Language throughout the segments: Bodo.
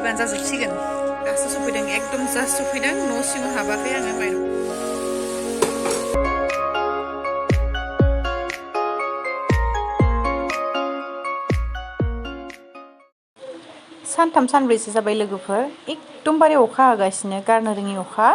दैबान जाजोबसिगोन दासो सफैदों एकदम जास्ट सफैदों न' सिङाव हाबाखै आङो माइरं सानथाम सानब्रैसो जाबाय लोगोफोर एकदमबारे अखा हागासिनो गारनो रोङि अखा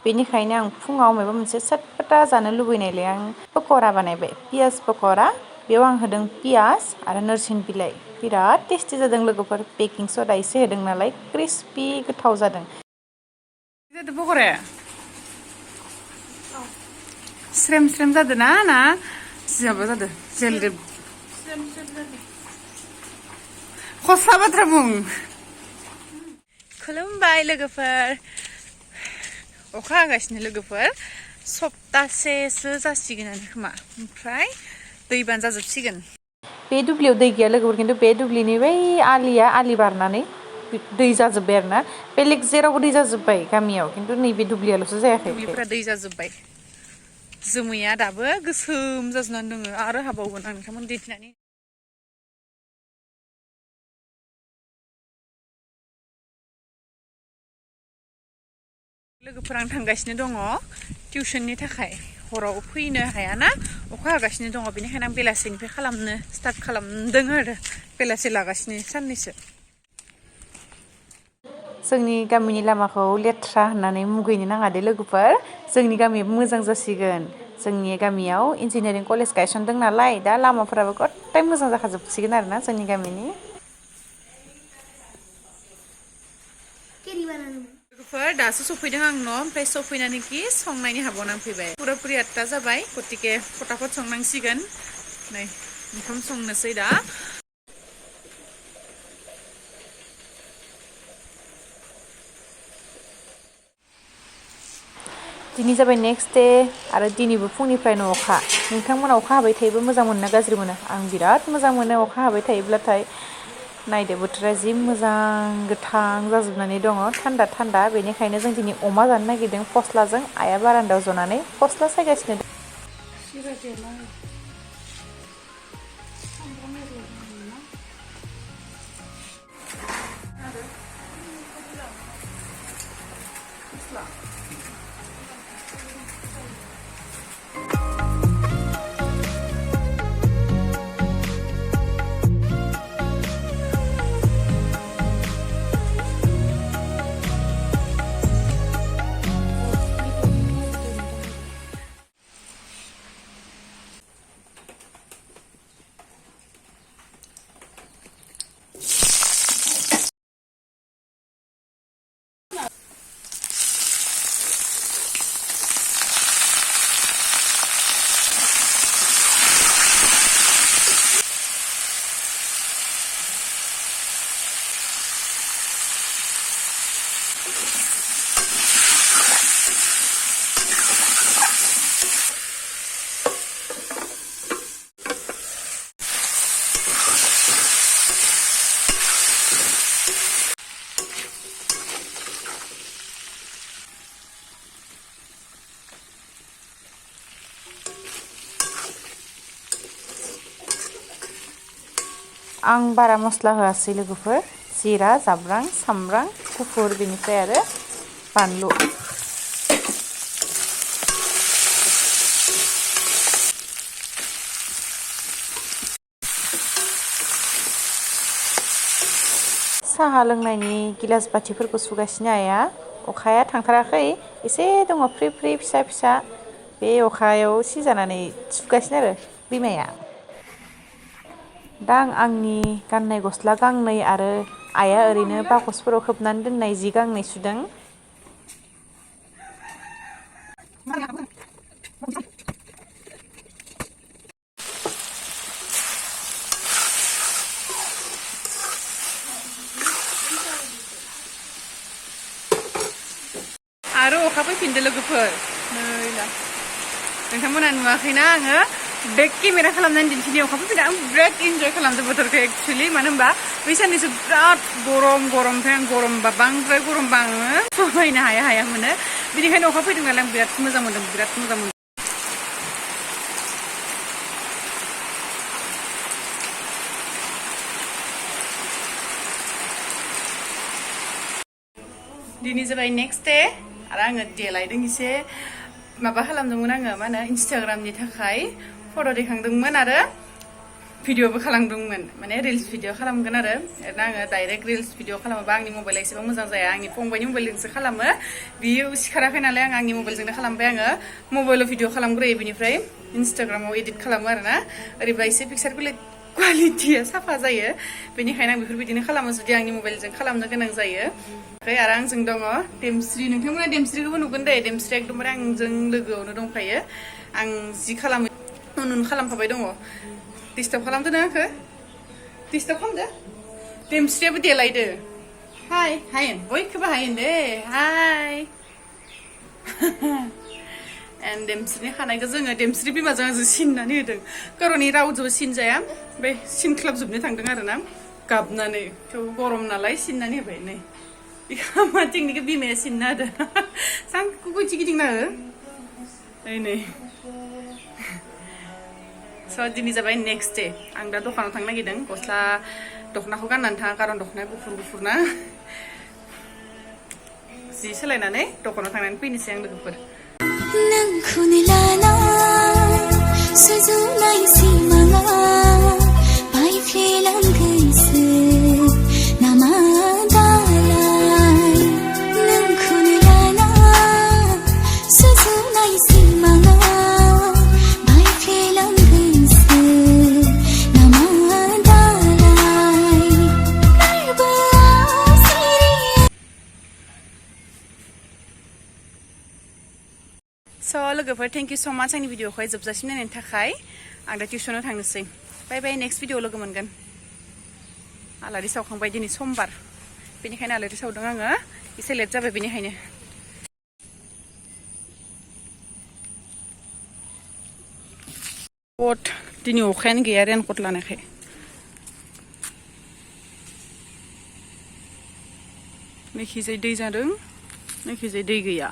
बेनिखायनो आं फुङाव माबा मोनसे साटपाटा जानो लुबैनायलाय आं पक'रा बानायबाय पियाज पक'रा बेयाव आं होदों पियाज आरो नोरसिं बिलाइ बिराद टेस्टि जादों लोगोफोर बेकिं सदा एसे होदों नालाय क्रिस्पि गोथाव जादों पक'राया स्रेम स्रेम जादों ना माबा जादों जेलदेब खस्ला बाथ्रा बुं खुलुमबाय लोगोफोर अखा हागासिनो लोगोफोर सप्तासेसो जासिगोनानो खोमा ओमफ्राय दैबान जाजोबसिगोन बे दुब्लियाव दै गैया लोगोफोर खिन्थु बे दुब्लिनि बै आलि बारनानै दै जाजोब्बाय आरो ना बेलेग जेरावबो दै जाजोब्बाय गामियाव खिन्थु नैबे दुब्लियाल'सो जायाखै दुब्लिफोरा दै जाजोब्बाय जोमैया दाबो गोसोम जाजोबनानै दङ आरो हाबावगोन आं नोंथांमोन दिन्थिनानै लोगोफोर आं थांगासिनो दङ टिउसननि थाखाय हराव फैनो हायाना अखा हागासिनो दङ बेनिखायनो आं बेलासिनिफ्राय खालामनो स्टार्ट खालामदों आरो बेलासि लागासिनो साननैसो जोंनि गामिनि लामाखौ लेथ्रा होननानै मुगैनो नाङा दे लोगोफोर जोंनि गामियाबो मोजां जासिगोन जोंनि गामियाव इन्जिनियारिं कलेज गायसनदों नालाय दा लामाफोराबो गथाय मोजां जाखाजोबसिगोन आरोना जोंनि गामिनि लोगोफोर दासो सफैदों आं न' ओमफ्राय सफैनानैखि संनायनि हाबायाव नांफैबाय पुरापुरि 8टा जाबाय गतिके फटाफट संनांसिगोन नै ओंखाम संनोसै दा दिनै जाबाय नेक्स्ट डे आरो दिनैबो फुंनिफ्रायनो अखा नोंथांमोना अखा हाबाय थायोबो मोजां मोनो ना गाज्रि मोनो आं बिराद मोजां मोनो अखा हाबाय थायोब्लाथाय नायदो बोथोरा जि मोजां गोथां जाजोबनानै दङ थान्दा थान्दा बेनिखायनो जों दिनै अमा जानो नागिरदों फस्लाजों आइया बारान्दायाव जनानै फस्ला सायगासिनो आं बारा मस्ला होआसै लोगोफोर जिरा जाब्रां सामब्राम गुफुर बेनिफ्राय आरो बानलु साहा लोंनायनि गिलास बाथिफोरखौ सुगासिनो आइया अखाया थांथाराखै एसे दङ फ्रि फ्रि फिसा फिसा बे अखायाव सिजानानै सुगासिनो आरो बिमाया दा आंनि गाननाय गस्ला गांनै आरो आइया ओरैनो बाकसफोराव खोबनानै दोननाय जि गांनै सुदों आरो अखा फैफिनदो लोगोफोर नै ला नोंथांमोना नुवाखैना आङो बेक केमेरा खालामनानै दिन्थिनाय अखा फैफिनदो आं बिराद इन्जय खालामदों बोथोरखौ एक्सुवेलि मानो होनबा बै साननैसो बिराद गरमनिफ्राय आं गरमबा बांद्राय गरमबा आङो सहायनो हाया मोनो बेनिखायनो अखा फैदों नालाय आं बिराद मोजां मोनदों दिनै जाबाय नेक्स्ट डे आरो आङो देलायदों एसे माबा खालामदोंमोन आङो मा होनो इन्स्टाग्रामनि थाखाय फट' दैखांदोंमोन आरो भिडिअबो खालामदोंमोन माने रिल्स भिडिअ खालामगोन आरो आङो डाइरेक्ट रिल्स भिडिअ खालामोबा आंनि मबाइला एसेबां मोजां जाया आंनि फंबायनि मबाइलजोंसो खालामो बियो सिखाराखै नालाय आंनि मबाइलजोंनो खालामबाय आङो मबाइलाव भिडिअ खालामग्रोयो बिनिफ्राय इन्स्टाग्रामाव एडिट खालामो आरोना ओरैबा एसे पिक्सार क्वालिटिया साफा जायो बेनिखायनो आं बेफोरबायदिनो खालामो जुदि आंनि मबाइलजों खालामनो गोनां जायो ओमफ्राय आरो आंजों दङ देमस्रि नोंथांमोना देमस्रिखौबो नुगोन दे देमस्रिया एकदमबारे आंजों लोगोआवनो दंफायो आं जि खालामो उन खालामफाबाय दङ डिस्टार्ब खालामदो ना आंखो डिस्टार्ब खालामदो देमस्रियाबो देलायदो हाय हायेन बयखौबो हायेन दे हाय एन्ड देमस्रिनि खानायखौ जोङो देमस्रि बिमाजों आंजों सिननानै होदों कार'नि रावजों सिनजाया ओमफ्राय सिनख्लाबजोबनो थांदों आरोना गाबनानै थेव गरम नालाय सिननानै होबाय नै मा टेकनिकखौ बिमाया सिनना होदो सानखौ गयथि गिदिंना हो नै स' दिनै जाबाय नेक्स्ट डे आं दा दखानाव थांनो नागिरदों गस्ला दख'नाखौ गाननानै थाङा कारन दख'नाया गुफुर ना जि सोलायनानै दखानाव थांनानै फैनोसै आं लोगोफोर नोंखौनो लाना सुजुनाय सिमाङा बायफ्लेलांगोनसो नामा दालाय नोंखौनो लाना सुजुनाय सिमाङा बायफ्लेलांगोनसो नामा दालाय गोरबोआव सिरि स' लोगोफोर थेंक इउ स' माच आंनि भिडिअखौहाय जोबजासिम नायनायनि थाखाय आं दा टिउसनाव थांनोसै बाय बाय नेक्स्ट भिडिअ लोगो मोनगोन आलारि सावखांबाय दिनै समबार बेनिखायनो आलारि सावदों आङो एसे लेट जाबाय बेनिखायनो दिनै अखायानो गैया रेनकट लानायखाय नैखिजाय दै जादों नैखिजाय दै गैया